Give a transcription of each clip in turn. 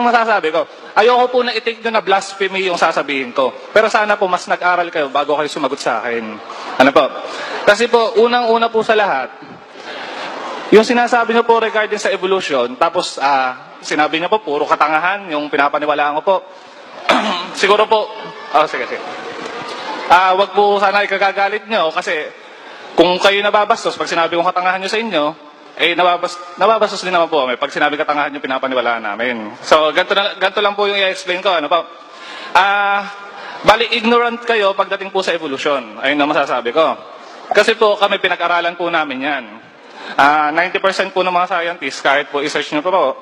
masasabi ko. Ayoko po na i-take nyo na blasphemy yung sasabihin ko. Pero sana po mas nag-aral kayo bago kayo sumagot sa akin. Ano po? Kasi po, unang-una po sa lahat, yung sinasabi nyo po regarding sa evolution, tapos sinabi nyo po, puro katangahan, yung pinapaniwalaan ko po. Siguro po, sige. Wag po sana ikagagalit nyo kasi kung kayo nababastos, pag sinabi kong katangahan nyo sa inyo, nababastos din naman po kami. Pag sinabi katangahan nyo, pinapaniwalaan namin. So, ganito lang po yung i-explain ko. Ano po? Bali, ignorant kayo pagdating po sa evolution. Ayun na masasabi ko. Kasi po, kami pinag-aralan po namin yan. 90% po ng mga scientists, kahit po i-search nyo po,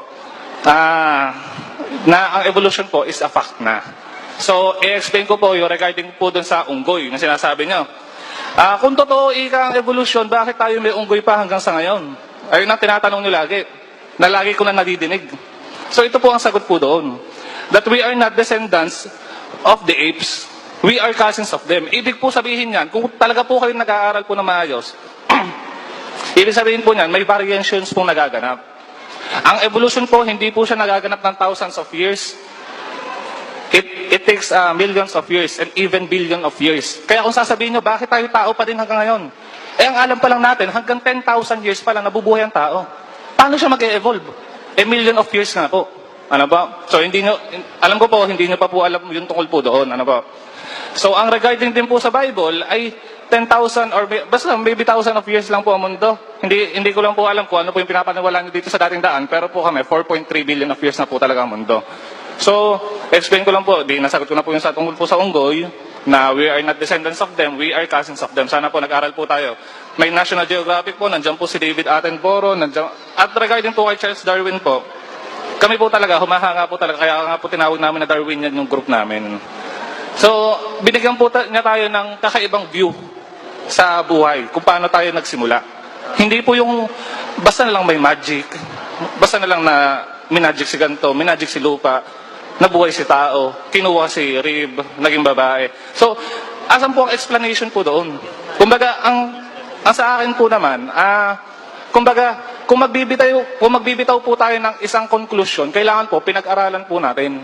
na ang evolution po is a fact na. So, i-explain ko po yung regarding po dun sa unggoy na sinasabi nyo. Kung totoo ang evolution, bakit tayo may unggoy pa hanggang sa ngayon? Ayun ang tinatanong nyo lagi. Na lagi ko na nadidinig. So, ito po ang sagot po doon. That we are not descendants of the apes. We are cousins of them. Ibig po sabihin yan, kung talaga po kayo nag-aaral po na maayos, ibig sabihin po niyan, may variations pong nagaganap. Ang evolution po, hindi po siya nagaganap ng thousands of years. It takes millions of years and even billion of years. Kaya kung sasabihin nyo, bakit tayo tao pa din hanggang ngayon? Ang alam pa lang natin, hanggang 10,000 years pa lang nabubuhay ang tao. Paano siya mag-evolve? Million of years nga po. Ano ba? So, alam ko po, hindi nyo pa po alam yung tungkol po doon. Ano ba? So, ang regarding din po sa Bible ay 10,000 or basta maybe 1,000 of years lang po ang mundo. Hindi ko lang po alam kung ano po yung pinapaniwalaan nyo dito sa dating daan, pero po kami, 4.3 billion of years na po talaga ang mundo. So, explain ko lang po, nasagot ko na po yung sa tungkol po sa unggoy, na we are not descendants of them, we are cousins of them. Sana po nag-aral po tayo. May National Geographic po, nandiyan po si David Attenborough, at regarding po kay Charles Darwin po, kami po talaga, humahanga po talaga, kaya nga po tinawag namin na Darwinian yung group namin. So, binigyan po niya tayo ng kakaibang view sa buhay, kung paano tayo nagsimula. Hindi po yung, basta na lang may magic, basta na lang na minagic si ganito, minagic si lupa, nabuhay si tao, kinuha si rib, naging babae. So, asan po ang explanation po doon? Kumbaga, ang sa akin po naman, kumbaga, kung magbibitaw po tayo ng isang conclusion, kailangan po, pinag-aralan po natin.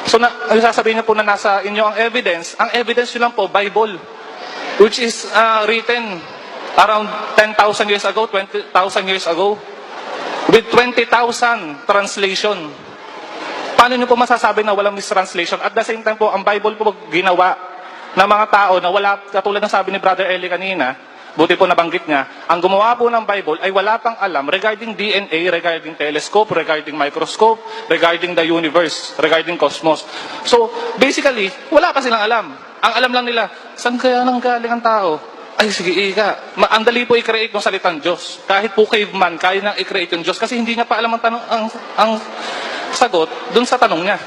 So, sasabihin niyo po na nasa inyo ang evidence nyo lang po, Bible, which is written around 10,000 years ago, 20,000 years ago, with 20,000 translation. Paano nyo po masasabi na walang mistranslation? At the same time po, ang Bible po ginawa ng mga tao na wala, katulad ng sabi ni Brother Eli kanina, buti po nabanggit niya, ang gumawa po ng Bible ay wala pang alam regarding DNA, regarding telescope, regarding microscope, regarding the universe, regarding cosmos. So, basically, wala pa silang alam. Ang alam lang nila, saan kaya nang galing ang tao? Ay, sige, ika. Ang dali po i-create ng salitang Diyos. Kahit po caveman, kaya nang i-create yung Diyos kasi hindi niya pa alam ang sagot dun sa tanong niya.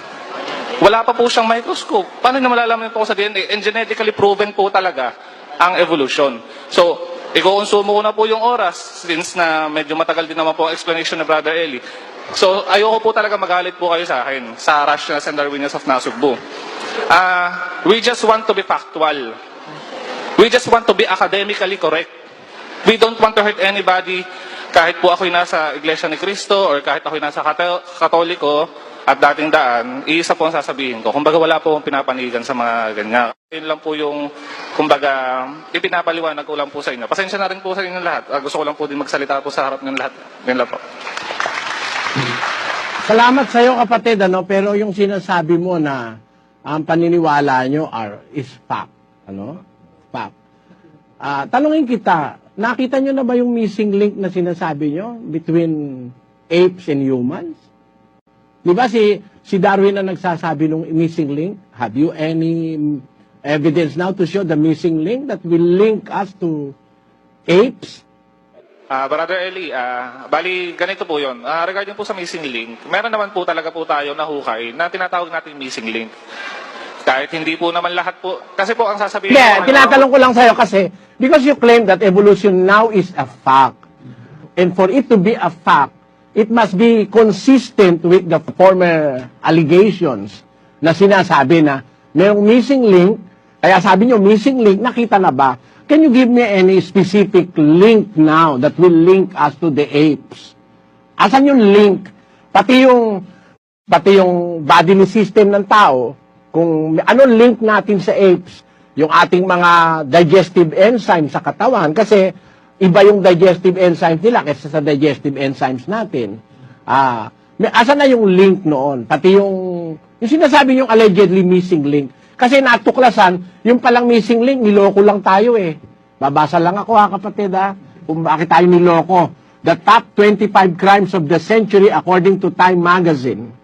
Wala pa po siyang microscope. Paano niya malalaman po sa DNA? And genetically proven po talaga ang evolution. So, i-consume ko na po yung oras since na medyo matagal din naman po ang explanation ni Brother Eli. So, ayoko po talaga magalit po kayo sa akin, sa Rationalists and Darwinians of Nasugbu. We just want to be factual. We just want to be academically correct. We don't want to hurt anybody. Kahit po ako'y nasa Iglesia ni Cristo or kahit ako'y nasa Katoliko at dating daan, iisa po ang sasabihin ko. Kumbaga wala po akong pinapanigan sa mga ganyan. Yun lang po yung, kumbaga, ipinapaliwanag ko lang po sa inyo. Pasensya na rin po sa inyo lahat. Gusto ko lang po din magsalita po sa harap ng lahat. Yun lang po. Salamat sa iyo kapatid, pero yung sinasabi mo na ang paniniwala nyo is fact. Fact. Tanungin kita, nakita nyo na ba yung missing link na sinasabi nyo between apes and humans? Di ba si Darwin ang nagsasabi ng missing link? Have you any evidence now to show the missing link that will link us to apes? Brother Eli, bali ganito po yun. Regarding po sa missing link, meron naman po talaga po tayo na hukay na tinatawag natin missing link. Kahit hindi po naman lahat po, kasi po ang sasabihin... Yeah, tinatanong ko lang sa'yo kasi, because you claim that evolution now is a fact. And for it to be a fact, it must be consistent with the former allegations na sinasabi na mayroong missing link, kaya sabi nyo missing link, nakita na ba? Can you give me any specific link now that will link us to the apes? Asan yung link? Pati yung pati yung bodily system ng tao, kung anong link natin sa apes, yung ating mga digestive enzymes sa katawan, kasi iba yung digestive enzymes nila kaysa sa digestive enzymes natin. Asa na yung link noon? Pati yung sinasabi yung allegedly missing link. Kasi natuklasan, yung palang missing link, niloko lang tayo eh. Babasa lang ako kapatid kung bakit tayo niloko. The top 25 crimes of the century according to Time Magazine.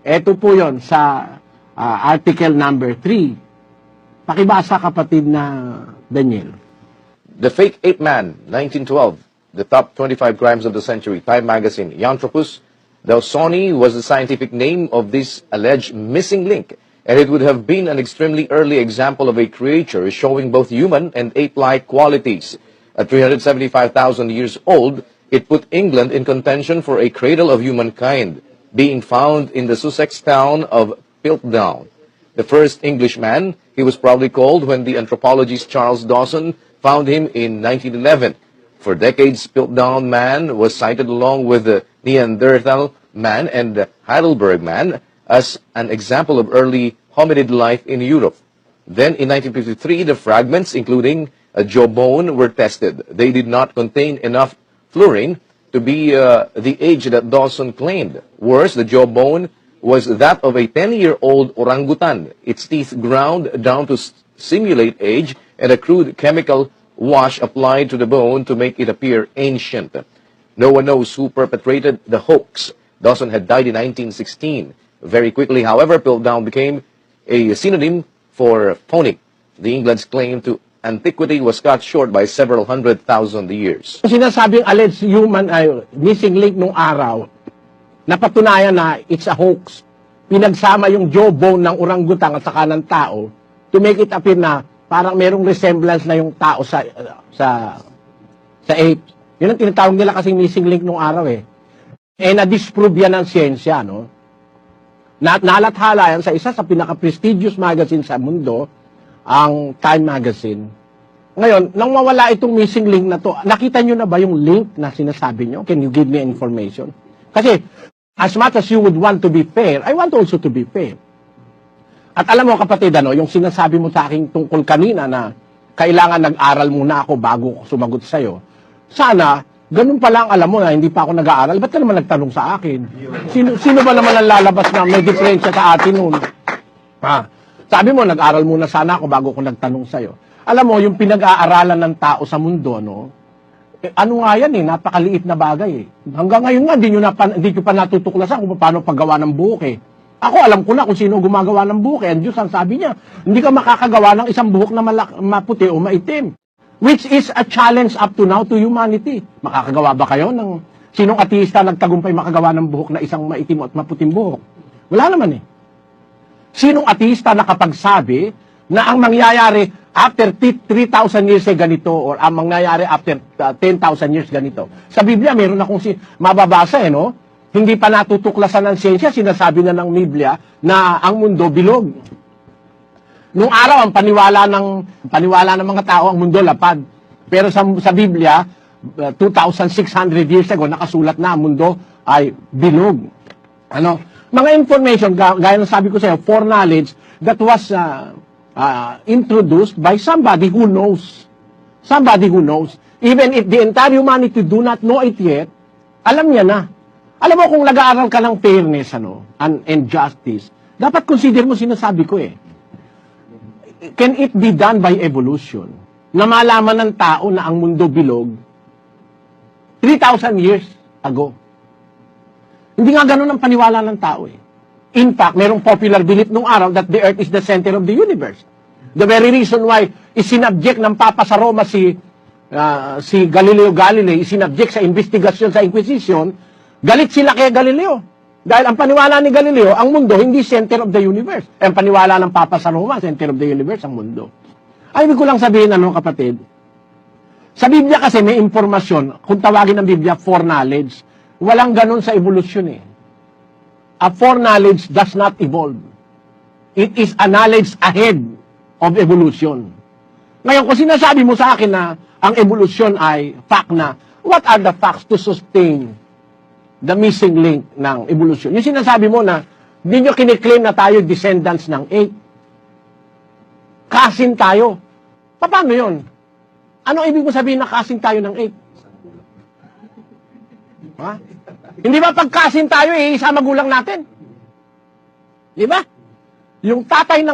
Ito po yon sa article number 3. Pakibasa kapatid na Daniel. The Fake Ape Man, 1912. The top 25 crimes of the century. Time Magazine. Yanthropus dawsoni was the scientific name of this alleged missing link, and it would have been an extremely early example of a creature showing both human and ape-like qualities. At 375,000 years old, it put England in contention for a cradle of humankind, being found in the Sussex town of Piltdown. The first Englishman, he was probably called when the anthropologist Charles Dawson found him in 1911. For decades, Piltdown man was cited along with the Neanderthal man and the Heidelberg man as an example of early hominid life in Europe. Then, in 1953, the fragments, including a jawbone, were tested. They did not contain enough fluorine to be the age that Dawson claimed. Worse, the jawbone was that of a 10-year-old orangutan, its teeth ground down to simulate age, and a crude chemical wash applied to the bone to make it appear ancient. No one knows who perpetrated the hoax. Dawson had died in 1916. Very quickly, however, Piltdown became a synonym for phony. The England's claim to antiquity was cut short by several 100,000 years. Sinasabing alleged human missing link nung araw, napatunayan na it's a hoax. Pinagsama yung jawbone ng orangutan at saka ng tao to make it appear na parang merong resemblance na yung tao sa ape. Yun ang tinatawag nila kasing missing link nung araw eh. Na-disprove yan ng siyensya, no? Nalathala yan sa isa sa pinaka-prestigious magazine sa mundo, ang Time Magazine. Ngayon, nang mawala itong missing link na to, nakita nyo na ba yung link na sinasabi nyo? Can you give me information? Kasi, as much as you would want to be fair, I want also to be fair. At alam mo kapatid, yung sinasabi mo sa akin tungkol kanina na kailangan nag-aral muna ako bago sumagot sa'yo. Sana, ganun pa lang alam mo na hindi pa ako nag-aaral, ba't ka naman nagtanong sa akin? Sino ba naman ang lalabas na may diferensya sa atin nun? Sabi mo, nag-aral muna sana ako bago ko nagtanong sa'yo. Alam mo, yung pinag-aaralan ng tao sa mundo, ano nga yan napakaliit na bagay Hanggang ngayon nga, hindi nyo pa natutuklasan kung paano paggawa ng buhok Ako, alam ko na kung sino gumagawa ng buhok Ang Diyos ang sabi niya, hindi ka makakagawa ng isang buhok na maputi o maitim. Which is a challenge up to now to humanity. Makakagawa ba kayo ng sinong ateista nagtagumpay makagawa ng buhok na isang maitim at maputing buhok? Wala naman Sinong ateista nakapagsabi na ang mangyayari after 3,000 years ganito or ang mangyayari after 10,000 years ganito? Sa Biblia, meron akong mababasa Hindi pa natutuklasan ng siyensya, sinasabi na ng Biblia na ang mundo bilog. Nung araw, ang paniwala ng mga tao, ang mundo lapad. Pero sa Biblia, 2,600 years ago, nakasulat na ang mundo ay bilog. Mga information, gaya ng sabi ko sa iyo, foreknowledge that was introduced by somebody who knows. Somebody who knows. Even if the entire humanity do not know it yet, alam niya na. Alam mo, kung nag-aaral ka ng fairness and justice, dapat consider mo sinasabi ko Can it be done by evolution? Na malaman ng tao na ang mundo bilog 3,000 years ago. Hindi nga ganun ang paniwala ng tao In fact, merong popular belief nung araw that the earth is the center of the universe. The very reason why isinabject ng Papa sa Roma si Galileo Galilei, isinabject sa investigasyon sa Inquisition, galit sila kay Galileo. Dahil ang paniwala ni Galileo, ang mundo hindi center of the universe. Ang paniwala ng Papa sa Roma, center of the universe, ang mundo. Ay, ibig ko lang sabihin, kapatid? Sa Biblia kasi may impormasyon, kung tawagin ng Biblia, foreknowledge. Walang ganun sa evolution A foreknowledge does not evolve. It is a knowledge ahead of evolution. Ngayon, kung sinasabi mo sa akin na ang evolution ay fact na, what are the facts to sustain the missing link ng evolution? Yung sinasabi mo na Hindi nyo kiniklaim na tayo descendants ng 8. Cousin tayo. Paano yun? Anong ibig mo sabihin na cousin tayo ng 8? Ha? Hindi ba pag cousin tayo, isa magulang natin? Di ba? Yung tatay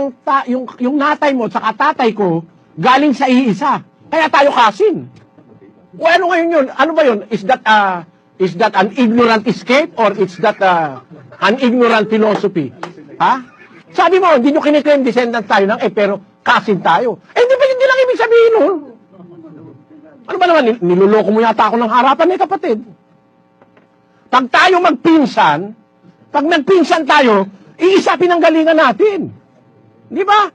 yung natay mo at tatay ko galing sa iisa. Kaya tayo cousin. O ano ngayon yun? Ano ba yun? Is that an ignorant escape or is that an ignorant philosophy? Ha? Sabi mo, hindi nyo kiniklaim descendant tayo ng pero cousin tayo. Hindi lang ibig sabihin nun. Ano ba naman? Niluloko mo yata ako ng harapan ni kapatid. Pag tayo magpinsan, pag nagpinsan tayo, iisa pinanggalingan natin. Di ba?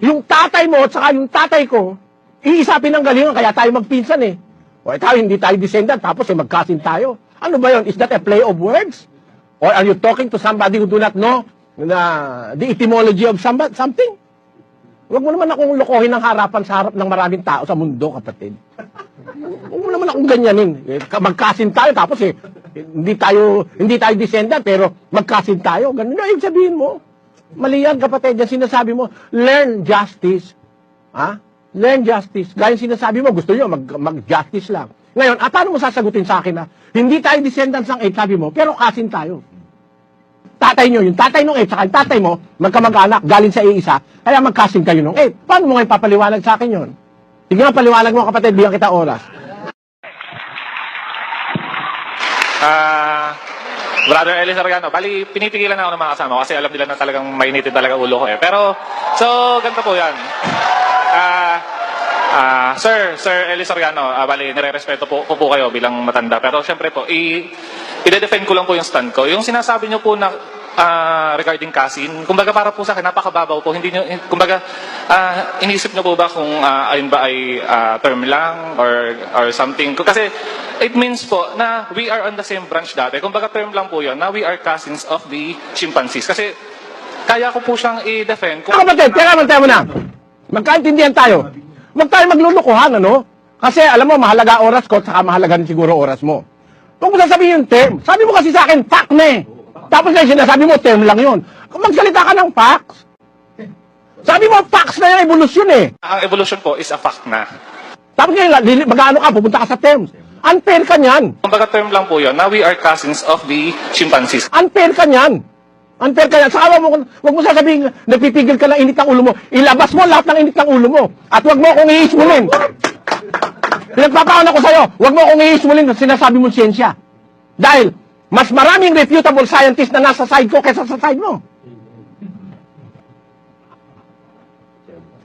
Yung tatay mo at saka yung tatay ko, iisa pinanggalingan, kaya tayo magpinsan eh. O tayo, hindi tayo descendant, tapos magkasin tayo. Ano ba yun? Is that a play of words? Or are you talking to somebody who do not know the etymology of something? Huwag mo naman akong lokohin ng harapan sa harap ng maraming tao sa mundo, kapatid. Huwag mo naman akong ganyanin. Magkasin tayo, tapos hindi tayo descendant, pero magkasin tayo. Ganun na yung sabihin mo. Mali yan, kapatid. Yan sinasabi mo, learn justice. Ha? Learn justice. Gaya sinasabi mo, gusto nyo, mag-justice lang. Ngayon, paano mo sasagutin sa akin na hindi tayo descendants ng 8, sabi mo, pero kasin tayo. Tatay nyo, yung tatay ng 8, saka yung tatay mo, magkamag-anak, galing sa iisa, kaya magkasin kayo ng 8. Paano mo ngayon papaliwanag sa akin yun? Sige nga, paliwanag mo, kapatid, bigyan kita oras. Brother Eli Soriano, bali, pinipigilan na ako ng mga kasama ko kasi alam nila na talagang mainitin talaga ulo ko eh. Pero, so, ganito po yan. Sir Eli Soriano, bali, nire-respeto ko po kayo bilang matanda. Pero, syempre po, i-defend ko lang po yung stand ko. Yung sinasabi nyo po na regarding Kasin, kumbaga para po sa akin, napakababaw po. Hindi nyo, kumbaga, inisip nyo po ba kung ayun ba ay term lang or something? Kasi, it means po na we are on the same branch dati. Kumbaga term lang po yun, na we are cousins of the chimpanzees. Kasi, kaya ko po siyang i-defend. Kapatid, teka mo na. Magkaintindihan tayo. Huwag tayo maglulukuhan, ano? Kasi, alam mo, mahalaga oras ko, saka mahalaga rin siguro oras mo. Huwag mo sasabihin yung term. Sabi mo kasi sa akin, fact na eh. Tapos ngayon sinasabi mo, term lang yun. Kung magsalita ka ng facts, sabi mo, facts na yung evolution eh. Ang evolution po is a fact na. Tapos ngayon, mag-ano ka, pupunta ka sa terms. Unfair ka niyan. Kumbaga term lang po yun, na we are cousins of the chimpanzees. Unfair ka niyan. Unfair ka niyan. Saka huwag mo sasabihin, nagpipigil ka ng init ng ulo mo. Ilabas mo lahat ng init ng ulo mo. At huwag mo akong iismulin. Pinagpapaon ako sa'yo, huwag mo akong iismulin sa sinasabi mong siyensya. Dahil, mas maraming refutable scientist na nasa side ko kaysa sa side mo.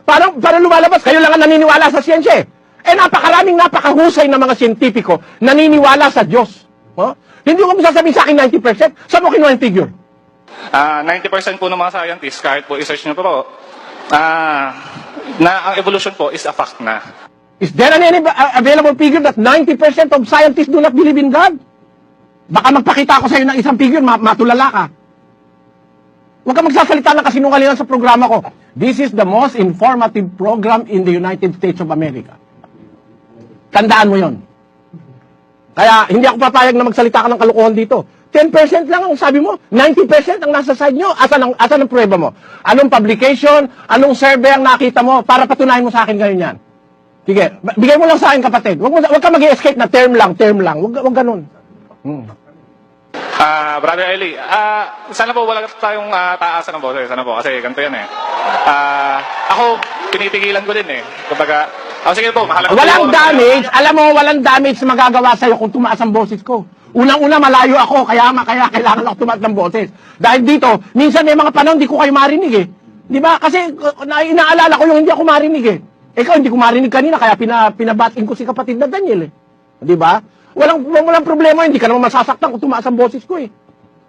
Parang lumalabas, kayo lang ang naniniwala sa siyensya eh. Napakahusay na mga siyentipiko naniniwala sa Diyos. Oh? Hindi ko sasabihin sa akin 90%. Saan mo kinuha yung figure? 90% po ng mga scientists, kahit po i-search nyo po, na ang evolution po is a fact na. Is there any available figure that 90% of scientists do not believe in God? Baka magpakita ako sa iyo ng isang figure, matulala ka. Huwag ka magsasalita ng kasinungalingan sa programa ko. This is the most informative program in the United States of America. Tandaan mo yon. Kaya hindi ako papayag na magsalita ka ng kalokohan dito. 10% lang ang sabi mo, 90% ang nasa side nyo. Asan ang prueba mo? Anong publication, anong survey ang nakita mo para patunayan mo sa akin ngayon yan? Sige, bigay mo lang sa akin kapatid. Huwag ka mag-escape na term lang. Huwag ganun. Brother Eli, sana po wala tayong taasan ng boses. Sana po, kasi ganito yan eh. Ako, pinipigilan ko din eh. Kumbaga, sige po, mahalaga. Walang damage. Alam mo, walang damage na magagawa sa'yo kung tumaas ang boses ko. Unang-una, malayo ako, kaya kailangan ako tumaas ng boses. Dahil dito, minsan may mga panahon, di ko kayo marinig eh. Di ba? Kasi inaalala ko yung hindi ako marinig eh. Ikaw, hindi ko marinig kanina, kaya pinabatin ko si kapatid na Daniel eh. Di ba? Walang problema, hindi ka naman masasaktan kung tumaas ang boses ko eh.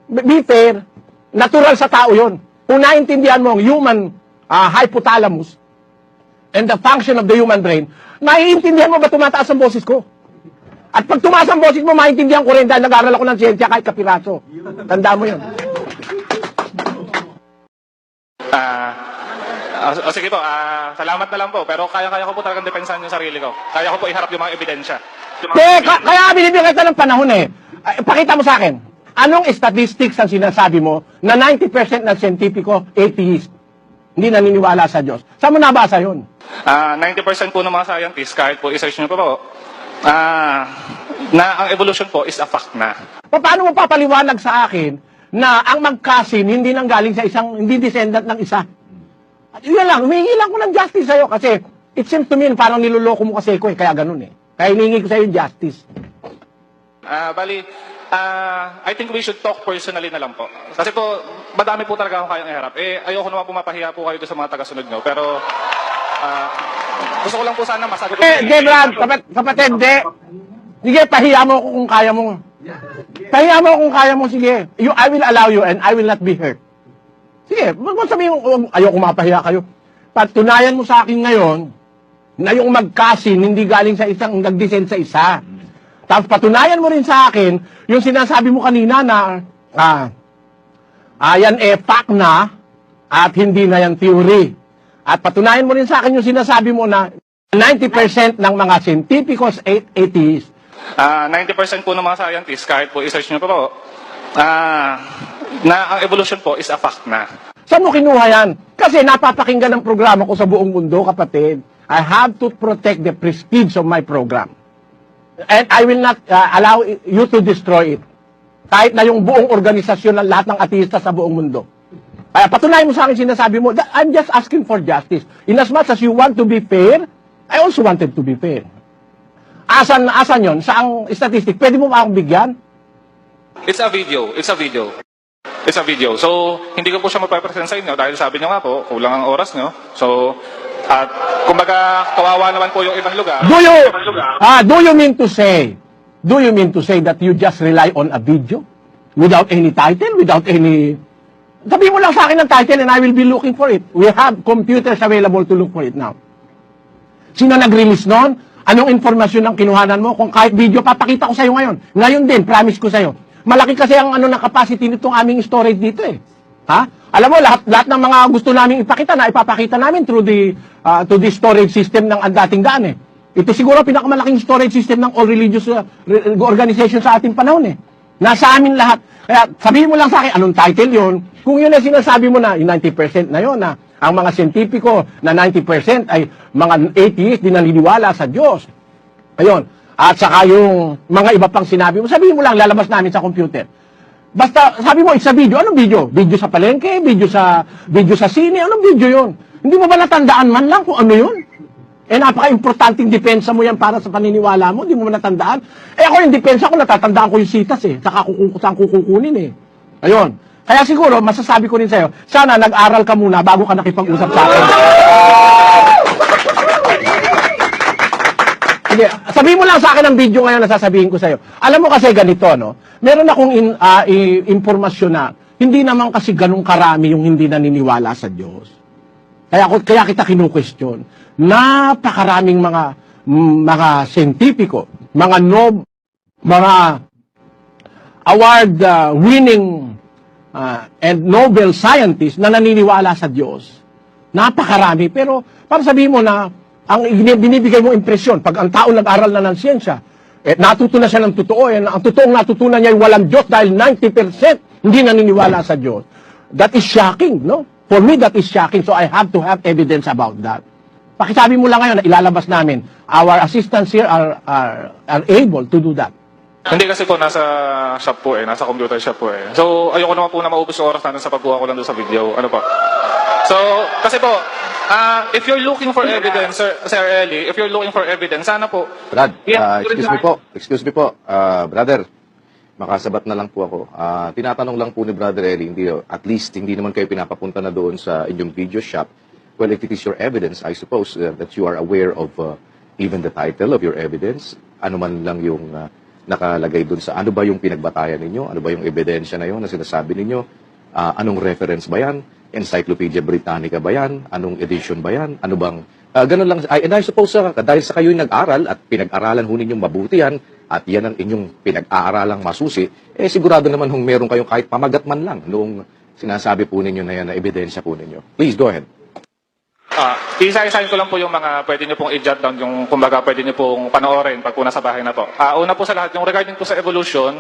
Be fair, natural sa tao yon. Kung naintindihan mo ang human hypothalamus and the function of the human brain, naiintindihan mo ba tumataas ang boses ko? At pag tumaas ang boses mo, maintindihan ko rin dahil nag-aaral ako ng siyensya kahit kapiraso. Tandaan mo yun. Sige po, salamat na lang po. Pero kaya ko po talagang depensahan yung sarili ko. Kaya ko po iharap yung mga ebidensya. Kaya binibigyan kita ng panahon eh. Pakita mo sa akin. Anong statistics ang sinasabi mo na 90% ng scientifico atheist? Hindi naniniwala sa Diyos. Saan mo nabasa yun? 90% po ng mga scientists, kahit po i-search nyo po, na ang evolution po is a fact na. Paano mo papaliwanag sa akin na ang magkasin hindi nang galing sa isang, hindi descendant ng isa? At yun lang, humingi lang ko ng justice sa'yo kasi it seems to me parang niloloko mo kasi ko kaya ganun eh. Kaya hiningi ko sa'yo yung justice. I think we should talk personally na lang po. Kasi po, madami po talaga akong kayang iharap. Ayoko naman pumapahiya po kayo doon sa mga taga-sunod nyo. Pero, gusto ko lang po sana masagot. Brad, kapatid, sige, pahiya mo ako kung kaya mo. Pahiya mo kung kaya mo, sige. I will allow you and I will not be hurt. Sige, wag mo sabihin mo, ayoko mapahiya kayo. Patunayan mo sa akin ngayon na yung magkasin hindi galing sa isang nag-descend sa isa. Tapos patunayan mo rin sa akin yung sinasabi mo kanina na yan fact na at hindi na yan theory. At patunayan mo rin sa akin yung sinasabi mo na 90% ng mga scientificos atheists. 90% po ng mga scientists, kahit po i-search nyo po, na ang evolution po is a fact na. Saan mo kinuha yan? Kasi napapakinggan ng programa ko sa buong mundo, kapatid. I have to protect the prestige of my program. And I will not allow you to destroy it. Kahit na yung buong organisasyon ng lahat ng ateista sa buong mundo. Kaya patunayan mo sa akin sinasabi mo, I'm just asking for justice. In as much as you want to be fair, I also wanted to be fair. Asan yon? Saang statistic? Pwede mo ba akong bigyan? It's a video. It's a video. It's a video. So, hindi ko po siya mapapresent sa inyo dahil sabi niyo nga po, kulang ang oras niyo. So, at kumbaga, kawawa naman po yung ibang lugar. Do you mean to say that you just rely on a video? Without any title? Without any... Sabihin mo lang sa akin ng title and I will be looking for it. We have computers available to look for it now. Sino nag-release nun? Anong informasyon ang kinuhanan mo? Kung kahit video, papakita ko sa'yo ngayon. Ngayon din, promise ko sa'yo. Malaki kasi ang na capacity nitong aming storage dito eh. Ha? Alam mo, lahat ng mga gusto naming ipakita na ipapakita namin through the storage system ng dating daan eh. Ito siguro pinakamalaking storage system ng all religious organization sa ating panahon eh. Nasa amin lahat. Kaya sabihin mo lang sa akin, anong title yon? Kung yun ay sinasabi mo na, yung 90% na yon na ang mga siyentipiko na 90% ay mga atheist, di naniniwala sa Diyos. Ayun. At saka yung mga iba pang sinabi mo, sabihin mo lang, lalabas namin sa computer. Basta, sabi mo, isa video. Anong video? Video sa palengke? Video sa sine? Anong video yon? Hindi mo ba natandaan man lang kung ano yun? Napaka-importanting depensa mo yan para sa paniniwala mo. Hindi mo ba natandaan? Ako yung depensa ko, natatandaan ko yung sitas eh. Saan kukunin eh. Ayun. Kaya siguro, masasabi ko rin sa'yo, sana nag-aral ka muna bago ka nakipag-usap sa akin. Sige, sabihin mo lang sa akin ang video ngayon na sasabihin ko sa'yo. Alam mo kasi ganito, no? Meron akong impormasyon na hindi naman kasi ganun karami yung hindi naniniwala sa Diyos. Kaya kita kinu-question. Napakaraming mga scientifico, mga award winning and Nobel scientists na naniniwala sa Diyos. Napakarami. Pero para sabihin mo na ang binibigay mo impresyon, pag ang tao nag-aral na ng siyensya, natuto na siya ng totoo. Ang totoong natutunan niya ay walang Diyos dahil 90% hindi naniniwala sa Diyos. That is shocking, no? For me, that is shocking. So I have to have evidence about that. Pakisabi mo lang ngayon na ilalabas namin. Our assistants here are able to do that. Hindi kasi po nasa shop po nasa computer shop po So, ayoko naman po na maubos yung oras natin sa pagkuha ko lang doon sa video. Ano po? So, kasi po, if you're looking for evidence, Sir Eli, if you're looking for evidence, sana po... Brad, excuse me po, brother, makasabat na lang po ako. Tinatanong lang po ni Brother Eli, at least hindi naman kayo pinapapunta na doon sa inyong video shop. Well, if it is your evidence, I suppose that you are aware of even the title of your evidence. Ano man lang yung nakalagay doon sa ano ba yung pinagbatayan ninyo? Ano ba yung ebidensya na yun na sinasabi ninyo? Anong reference ba yan? Encyclopedia Britannica ba yan? Anong edition ba yan? Ano bang... ganun lang. And I suppose dahil sa kayo'y nag-aral at pinag-aralan ho ninyong mabuti yan at yan ang inyong pinag-aaralang masusi, sigurado naman kung meron kayong kahit pamagat man lang noong sinasabi po ninyo na yan na ebidensya po ninyo. Please, go ahead. Isa-isahin ko lang po yung mga pwede nyo pong i-jot down, yung kumbaga pwede nyo pong panoorin pag po nasa bahay na po. Una po sa lahat, yung regarding po sa evolution,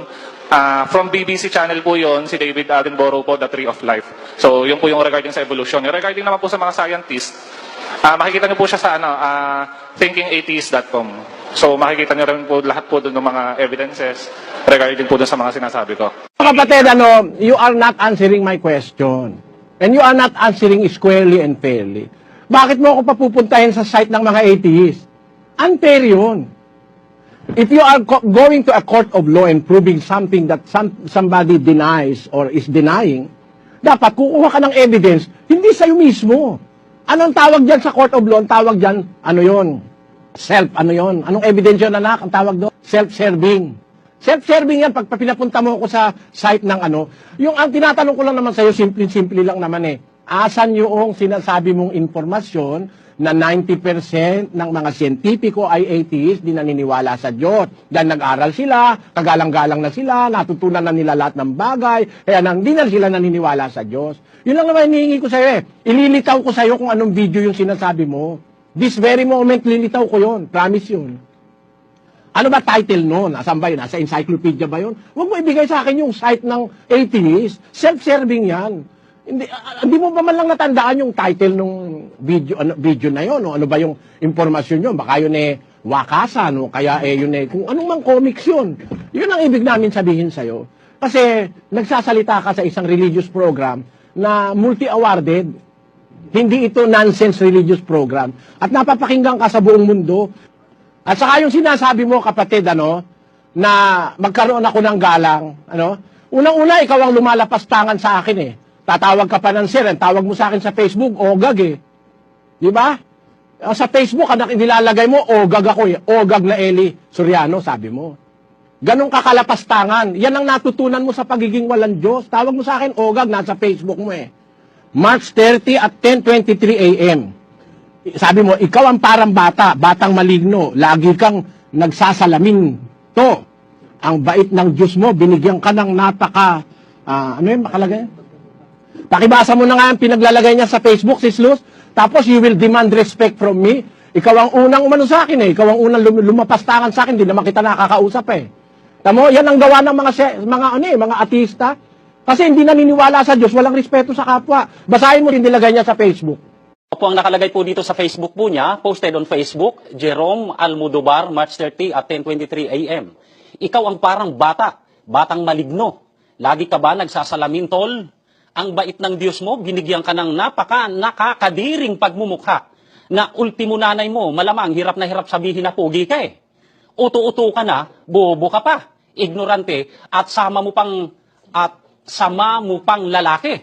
from BBC channel po yon si David Attenborough po, The Tree of Life. So, yun po yung regarding sa evolution. Yung regarding naman po sa mga scientists, makikita nyo po siya sa thinkingatheist.com. So, makikita nyo rin po lahat po doon ng mga evidences regarding po doon sa mga sinasabi ko. Kapatid, you are not answering my question. And you are not answering squarely and fairly. Bakit mo ako papupuntahin sa site ng mga atheists? Unfair yun. If you are going to a court of law and proving something that somebody denies or is denying, dapat kukuha ka ng evidence, hindi sa'yo mismo. Anong tawag dyan sa court of law? Ang tawag dyan, Anong evidence yun, anak? Ang tawag doon? Self-serving. Self-serving yan, pag pinapunta mo ako sa site ng yung ang tinatanong ko lang naman sa'yo, simple lang naman asan yung sinasabi mong informasyon na 90% ng mga siyentipiko ay atheist, di naniniwala sa Diyos. Dahil nag-aral sila, kagalang-galang na sila, natutunan na nila lahat ng bagay, kaya hindi na sila naniniwala sa Diyos. Yun lang naman hinihingi ko sa'yo Ililitaw ko sa'yo kung anong video yung sinasabi mo. This very moment, lilitaw ko yun. Promise yun. Ano ba title noon? Asan ba yun? Nasa encyclopedia ba yun? Huwag mo ibigay sa akin yung site ng atheist. Self-serving yan. Hindi mo ba man lang natandaan yung title ng video na yun? Ano ba yung informasyon yun? Baka yun wakasan, o kaya yun kung anong mang comics yun. Yun ang ibig namin sabihin sa'yo. Kasi nagsasalita ka sa isang religious program na multi-awarded. Hindi ito nonsense religious program. At napapakinggan ka sa buong mundo. At saka yung sinasabi mo, kapatid, na magkaroon ako ng galang, unang-una, ikaw ang lumalapas tangan sa akin Tatawag ka pa ng sir, tawag mo sa akin sa Facebook, ogag Di ba? Sa Facebook, nilalagay mo, ogag ako ogag na Eli Soriano, sabi mo. Ganong kakalapas tangan. Yan ang natutunan mo sa pagiging walang Diyos. Tawag mo sa akin, ogag, nasa Facebook mo March 30 at 10:23 a.m. Sabi mo, ikaw ang parang batang maligno, lagi kang nagsasalamin to. Ang bait ng Diyos mo, binigyan ka ng napaka, makalagay? Pakibasa mo na nga ang pinaglalagay niya sa Facebook, Sis Luz. Tapos, you will demand respect from me. Ikaw ang unang umano sa akin Ikaw ang unang lumapastangan sa akin, hindi naman kita nakakausap Tamo, yan ang gawa ng mga ateista. Kasi hindi naniniwala sa Diyos, walang respeto sa kapwa. Basahin mo din nilagay niya sa Facebook. Po ang nakalagay po dito sa Facebook po niya, posted on Facebook, Jerome Almodovar, March 30 at 10:23 a.m. Ikaw ang parang batang maligno. Lagi ka ba nagsasalamin, tol? Ang bait ng Diyos mo, binigyan ka ng nakakadiring pagmumukha na ultimo nanay mo, malamang hirap na hirap sabihin na pogi ka Uto-uto ka na, bobo ka pa, ignorante, at sama mo pang lalaki.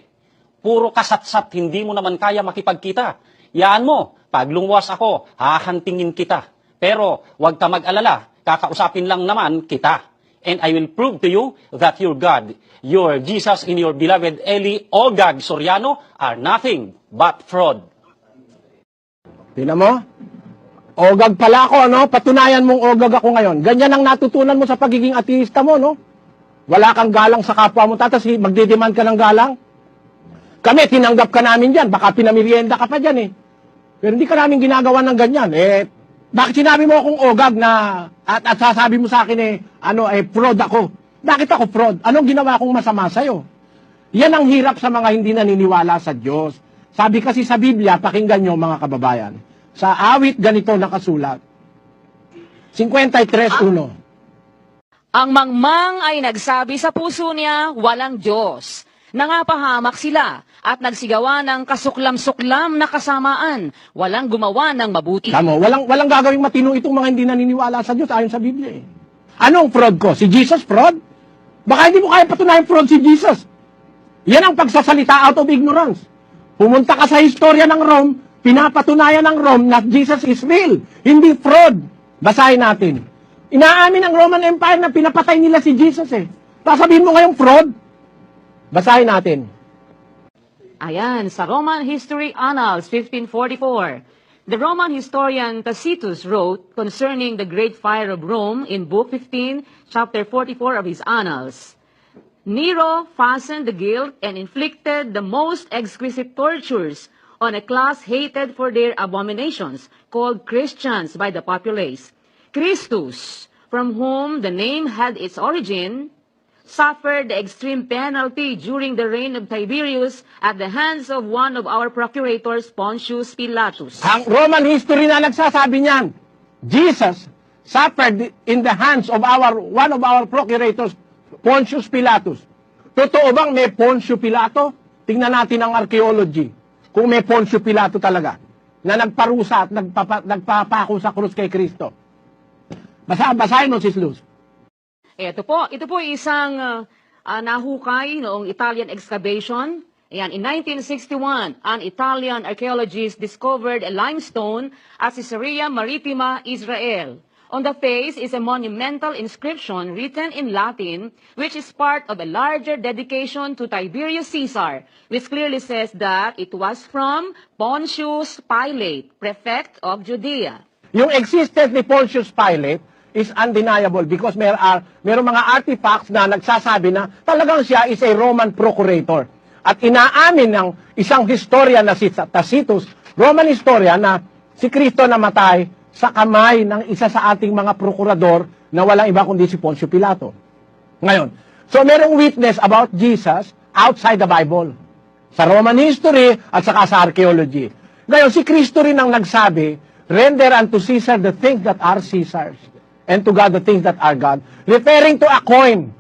Puro kasatsat, hindi mo naman kaya makipagkita. Yaan mo, pag lumuwas ako, hahantingin kita. Pero, huwag ka mag-alala, kakausapin lang naman kita. And I will prove to you that your God, your Jesus, and your beloved Eli Ogag Soriano are nothing but fraud. Tingnan mo? Ogag pala ako, Patunayan mong ogag ako ngayon. Ganyan ang natutunan mo sa pagiging ateista mo, Wala kang galang sa kapwa mo, tapos magdidemand ka ng galang. Kami, tinanggap ka namin dyan. Baka pinamirienda ka pa dyan Pero hindi ka namin ginagawa ng ganyan. Bakit sinabi mo akong ogag na at sasabi mo sa akin fraud ako? Bakit ako fraud? Anong ginawa kong masama sa'yo? Yan ang hirap sa mga hindi naniniwala sa Diyos. Sabi kasi sa Biblia, pakinggan nyo mga kababayan. Sa awit ganito nakasulat. 53:1. Ang mangmang ay nagsabi sa puso niya, walang Diyos. Nangapahamak sila at nagsigawa ng kasuklam-suklam na kasamaan. Walang gumawa ng mabuti. Tamo, walang gagawing matino itong mga hindi naniniwala sa Diyos ayon sa Biblia Anong fraud ko? Si Jesus fraud? Baka hindi mo kaya patunayan fraud si Jesus. Yan ang pagsasalita out of ignorance. Pumunta ka sa historya ng Rome, pinapatunayan ng Rome na Jesus is real, hindi fraud. Basahin natin. Inaamin ng Roman Empire na pinapatay nila si Jesus Sasabihin mo ngayong fraud? Basahin natin. Ayan, sa Roman History Annals, 1544. The Roman historian Tacitus wrote concerning the Great Fire of Rome in Book 15, chapter 44 of his Annals. Nero fastened the guilt and inflicted the most exquisite tortures on a class hated for their abominations, called Christians by the populace. Christus, from whom the name had its origin, suffered the extreme penalty during the reign of Tiberius at the hands of one of our procurators, Pontius Pilatus. Ang Roman history na nagsasabi niyan, Jesus suffered in the hands of one of our procurators, Pontius Pilatus. Totoo bang may Pontius Pilato? Tingnan natin ang archaeology. Kung may Pontius Pilato talaga, na nagparusa at nagpapako sa krus kay Kristo. Basahin mo, Sis Luz. Ito po isang nahukay noong Italian excavation. Ayan, in 1961, an Italian archaeologist discovered a limestone at Caesarea Maritima, Israel. On the face is a monumental inscription written in Latin, which is part of a larger dedication to Tiberius Caesar, which clearly says that it was from Pontius Pilate, prefect of Judea. Yung existence ni Pontius Pilate is undeniable because merong mga artifacts na nagsasabi na talagang siya is a Roman procurator. At inaamin ng isang historian na si Tacitus, Roman historian, na si Kristo namatay sa kamay ng isa sa ating mga prokurador na walang iba kundi si Pontius Pilato. Ngayon, so merong witness about Jesus outside the Bible, sa Roman history at saka sa archaeology. Ngayon, si Kristo rin ang nagsabi, render unto Caesar the things that are Caesar's, and to God the things that are God, referring to a coin.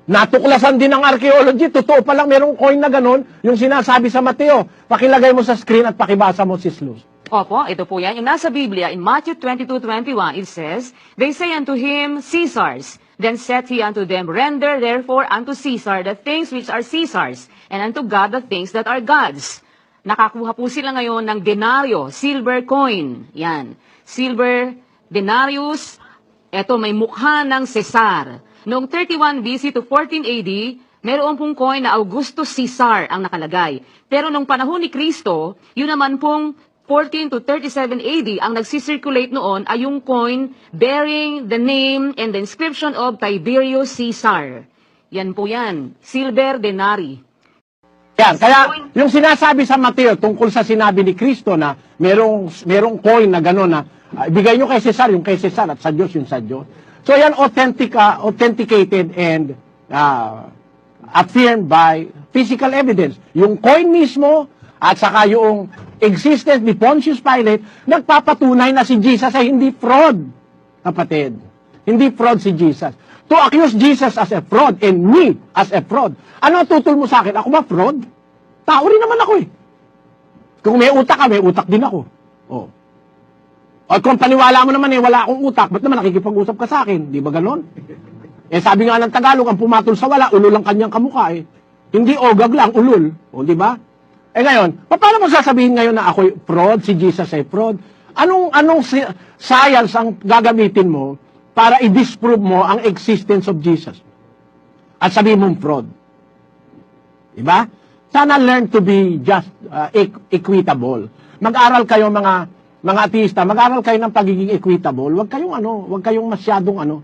Natuklasan din ng archaeology, totoo pa lang merong coin na ganun, yung sinasabi sa Mateo. Pakilagay mo sa screen at pakibasa mo, Sis Luz. Opo, ito po yan. Yung nasa Biblia, in Matthew 22:21, it says, they say unto him, Caesar's. Then said he unto them, render therefore unto Caesar the things which are Caesar's, and unto God the things that are God's. Nakakuha po sila ngayon ng denaryo, silver coin. Yan. Silver denarius. Ito, may mukha ng Cesar. Noong 31 BC to 14 AD, meron pong coin na Augustus Caesar ang nakalagay. Pero nung panahon ni Kristo, yun naman pong 14 to 37 AD, ang nagsisirculate noon ay yung coin bearing the name and the inscription of Tiberius Caesar. Yan po yan, silver denari. Yan, kaya yung sinasabi sa Mateo tungkol sa sinabi ni Kristo na merong coin na gano'n na ibigay nyo kay Cesar, yung kay Cesar, at sa Diyos, yung sa Diyos. So yan authenticated and affirmed by physical evidence. Yung coin mismo at saka yung existence ni Pontius Pilate, nagpapatunay na si Jesus ay hindi fraud, kapatid. Hindi fraud si Jesus. To accuse Jesus as a fraud and me as a fraud. Ano ang tutol mo sa akin? Ako ba fraud? Tao rin naman ako eh. Kung may utak ka, may utak din ako. Oh. O kung paniwala mo naman eh, wala akong utak, ba't naman nakikipag-usap ka sa akin? Di ba ganon? Eh sabi nga ng Tagalog, ang pumatol sa wala, ulol ang kanyang kamukha eh. Hindi ogag lang, ulol. O di ba? Eh ngayon, paano mo sasabihin ngayon na ako'y fraud, si Jesus ay fraud? Anong science ang gagamitin mo para i-disprove mo ang existence of Jesus? At sabihin mong fraud. Di ba? Sana learn to be just equitable. Mag-aral kayo mga ateista, mag-aral kayo ng pagiging equitable. Huwag kayong masyadong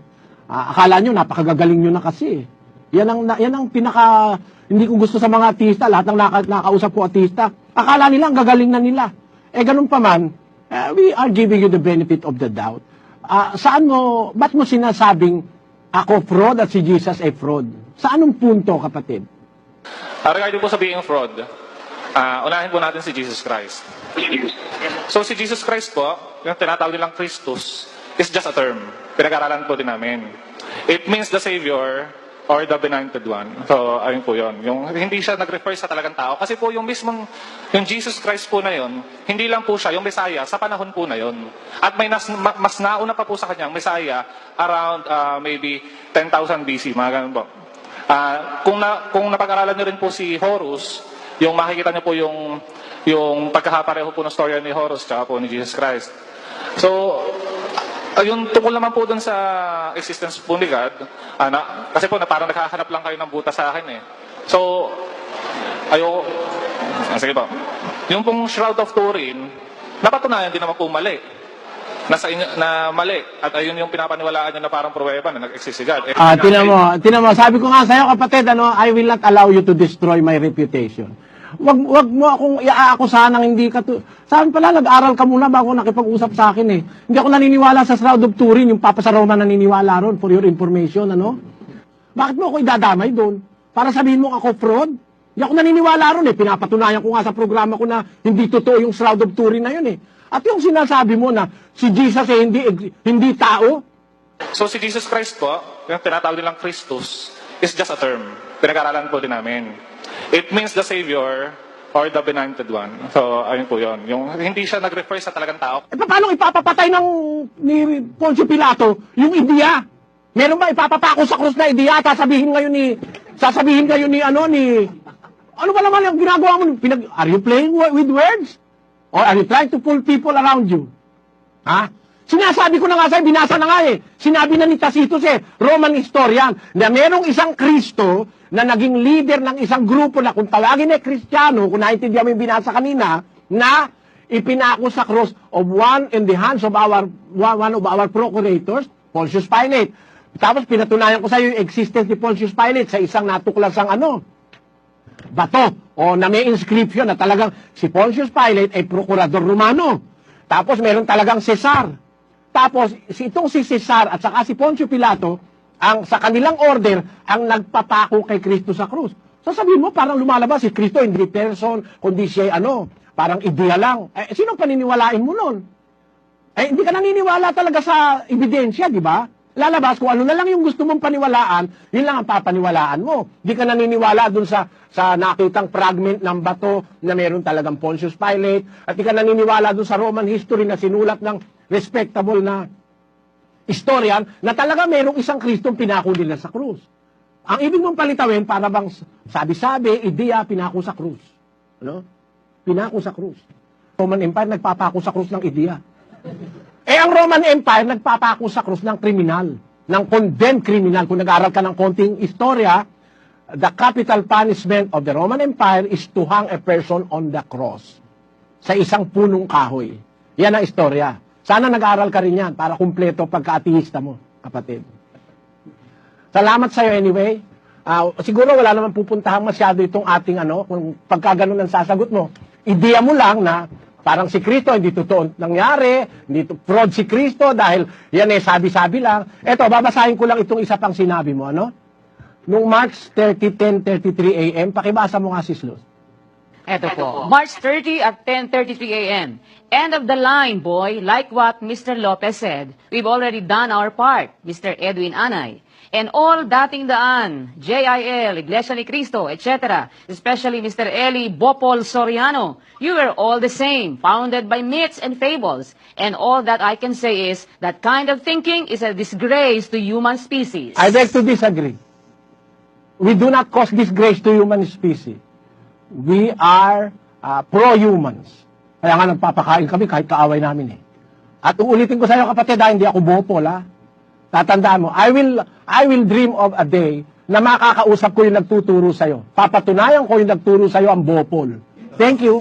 akala nyo, napakagagaling nyo na kasi. Yan ang pinaka, hindi ko gusto sa mga ateista, lahat ng nakausap ko ateista, akala nila, ang gagaling na nila. Eh, ganun pa man, we are giving you the benefit of the doubt. Ba't mo sinasabing, ako fraud at si Jesus ay fraud? Sa anong punto, kapatid? Regarding po sa being fraud, unahin po natin si Jesus Christ. So si Jesus Christ po, yung tinatawag nilang Christus, is just a term. Pinag-aralan po din namin. It means the Savior or the Benointed One. So, ayun po yun. Yung, hindi siya nag-refer sa talagang tao. Kasi po yung mismong, yung Jesus Christ po na yun, hindi lang po siya, yung Messiah, sa panahon po na yun. At may mas nauna pa po sa kanyang Messiah around maybe 10,000 BC, mga ganun po. Kung napag-aralan nyo rin po si Horus, yung makikita nyo po yung pagkakapareho po ng storya ni Horus tsaka po ni Jesus Christ. So, yung tungkol naman po dun sa existence po ni God, kasi po parang nakahanap lang kayo ng butas sa akin eh. So, sige po. Yung pong Shroud of Turin, napatunayan din naman po mali. Na mali. At ayun yung pinapaniwalaan nyo na parang pruweba na nag-exist si God. Tinan mo, sabi ko nga sa'yo kapatid, I will not allow you to destroy my reputation. wag mo akong iaakusahan ng hindi ka to. Saan pala, nag-aral ka muna bago nakipag-usap sa akin eh. Hindi ako naniniwala sa shroud of Turin, yung Papa sa Roma naniniwala ron, for your information, ano? Bakit mo ako idadamay doon? Para sabihin mo ako fraud? Hindi ako naniniwala ron eh. Pinapatunayan ko nga sa programa ko na hindi totoo yung shroud of Turin na yun eh. At yung sinasabi mo na si Jesus eh hindi tao, So si Jesus Christ po, yung tinatawag nilang Christus, is just a term. Pinag-aralan po din namin. It means the Savior or the Benointed One. So, ayun po yun. Yung hindi siya nag-refer sa talagang tao. eh paano ipapapatay ni Poncio Pilato yung ideya? Meron ba ipapapako sa krus na ideya? Sasabihin ngayon ni ano ba naman yung ginagawa mo? Are you playing with words? Or are you trying to pull people around you? Ha? Sinasabi ko na nga sa'yo, binasa na nga eh. Sinabi na ni Tacitus Roman historian, na merong isang Kristo na naging leader ng isang grupo na kung tawagin Kristiyano, kung naintindihan mo yung binasa kanina, na ipinako sa cross of one in the hands of one of our procurators, Pontius Pilate. Tapos pinatunayan ko sa'yo yung existence ni Pontius Pilate sa isang natuklasang bato, o na may inscription na talagang si Pontius Pilate ay prokurador Romano. Tapos meron talagang Cesar. Tapos, itong si Cesar at saka si Poncio Pilato, sa kanilang order, ang nagpapako kay Kristo sa krus. So sabihin mo, parang lumalabas si Kristo, hindi person, kundi siya parang ideya lang. Sinong paniniwalain mo nun? Hindi ka naniniwala talaga sa ebidensya, di ba? Lalabas kung ano na lang yung gusto mong paniwalaan, yun lang ang papaniwalaan mo. Hindi ka naniniwala dun sa nakitang fragment ng bato na meron talagang Pontius Pilate, at di ka naniniwala dun sa Roman history na sinulat ng respectable na historian na talaga merong isang Kristong pinako nila sa krus. Ang ibig mong palitawin, para bang sabi-sabi, ideya, pinako sa krus. Ano? Pinako sa krus. Roman Empire, nagpapako sa krus ng ideya. Ang Roman Empire, nagpapako sa krus ng kriminal, ng condemned criminal. Kung nag-aral ka ng konting istorya, the capital punishment of the Roman Empire is to hang a person on the cross sa isang punong kahoy. Yan ang istorya. Sana nag-aral ka rin yan para kumpleto pagka-ateista mo, kapatid. Salamat sa'yo anyway. Siguro wala naman pupuntahan masyado itong ating kung pagka ganun ang sasagot mo. Ideya mo lang na parang si Kristo, hindi totoo nangyari, hindi fraud si Kristo dahil yan sabi-sabi lang. Eto, babasahin ko lang itong isa pang sinabi mo, Nung March 30, 10:33 a.m., pakibasa mo nga, Sis Luz. Eto po, March 30 at 10:33 a.m. End of the line, boy. Like what Mr. Lopez said, we've already done our part, Mr. Edwin Anay. And all dating daan, JIL, Iglesia ni Cristo, etc., especially Mr. Eli Bopol Soriano, you were all the same, founded by myths and fables. And all that I can say is that kind of thinking is a disgrace to human species. I beg to disagree. We do not cause disgrace to human species. We are pro-humans. Kaya nga nagpapakain kami kahit kaaway namin At uulitin ko sa iyo, kapatid, hindi ako bopol, Tatandaan mo, I will dream of a day na makakausap ko yung nagtuturo sa iyo. Papatunayan ko yung nagturo sa iyo ang bopol. Thank you.